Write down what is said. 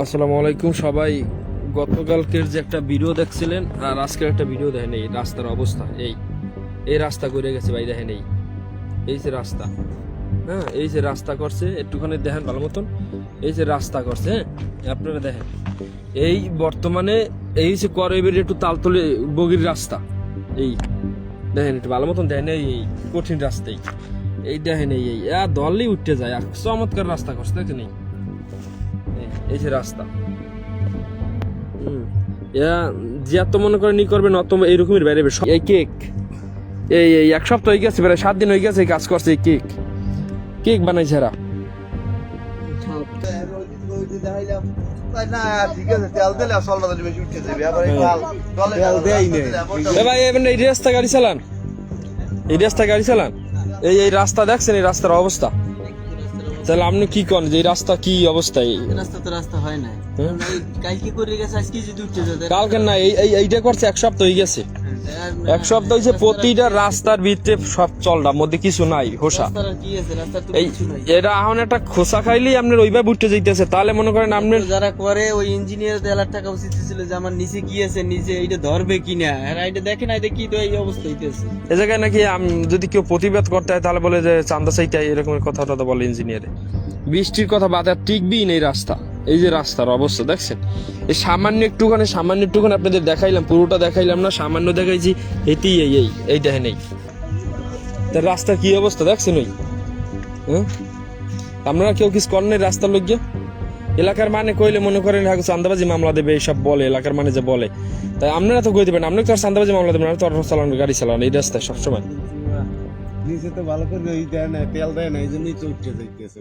আসসালামু আলাইকুম সবাই। গতকালকের যে একটা ভিডিও দেখছিলেন আর আজকের একটা ভিডিও দেখেন, এই রাস্তার অবস্থা। এই রাস্তা করে গেছে ভাই, দেখেন এই যে রাস্তা। হ্যাঁ, এই যে রাস্তা করছে, একটুখানি দেখেন ভালো মতন। এই যে রাস্তা করছে, হ্যাঁ আপনারা দেখেন। এই বর্তমানে এই যে করবের একটু তালতলে বগির রাস্তা। এই দেখেন একটু ভালো মতন দেখেন, এই কঠিন রাস্তাই এই দেখেন। এই দলই উঠতে যায়, চমৎকার রাস্তা করছে দেখেন। এই যে রাস্তা, যে এত মনে করেন করবেন অত এইরকমের বাইরে। এই কেক এই এক সপ্তাহ হয়ে গেছে, প্রায় 7 দিন হয়ে গেছে কাজ করছে। এই কেক বানাইছে এরা। ভাই এই রাস্তা গাড়ি চালান, এই রাস্তা দেখছেন, এই রাস্তার অবস্থা। তাহলে আপনি কি করেন যে এই রাস্তা কি অবস্থা? রাস্তা হয় না, কালকে করে গেছে, আজকে যদি উঠতে যায়। কালকে না, এইটা করছে 1 সপ্তাহ হয়ে গেছে। 1 সপ্তাহ হয়েছে, প্রতিটা রাস্তার ভিতরে সব চলটার মধ্যে কিছু নাই হোসা। এটা এখন একটা খোসা খাইলেই আপনার ওইভাবে উঠতে যাইতেছে। তাহলে মনে করেন আপনার যারা করে ওই ইঞ্জিনিয়ার 1 লাখ টাকা উচিত ছিল যে আমার নিচে কি আছে, নিচে এইটা ধরবে কিনা, আর এইটা দেখে না, এটা কি তো এই অবস্থা হইতেছে। এ জায়গায় নাকি যদি কেউ প্রতিবাদ করতে হয় তাহলে বলে যে চান্দা চাইতে, এরকম কথাটা তো বলে ইঞ্জিনিয়ারে। বৃষ্টির কথা বাদ আর টিকবেই নেই রাস্তা। এই যে রাস্তার অবস্থা দেখছেন, এই সামান্য একটুখানি আপনাদের দেখাইলাম, পুরোটা দেখাইলাম না, সামান্য দেখাইছি। এটি এই দেখেন, তার রাস্তার কি অবস্থা দেখছেন। হ্যাঁ, আপনারা কেউ কিছু করেন নাই রাস্তার লোক গিয়ে? এলাকার মানে কইলে মনে করেন চান্দাবাজি মামলা দেবে, এইসব বলে এলাকার মানে যে বলে। তাই আপনারা তো কই দেবেন, আপনি তো আর চান্দাবাজি মামলা দেবেন, তো চালান গাড়ি চালান এই রাস্তায় সবসময়। নিচে তো ভালো করে তেল দেয় না, এই জন্যই তো উঠতে যাইতেছে।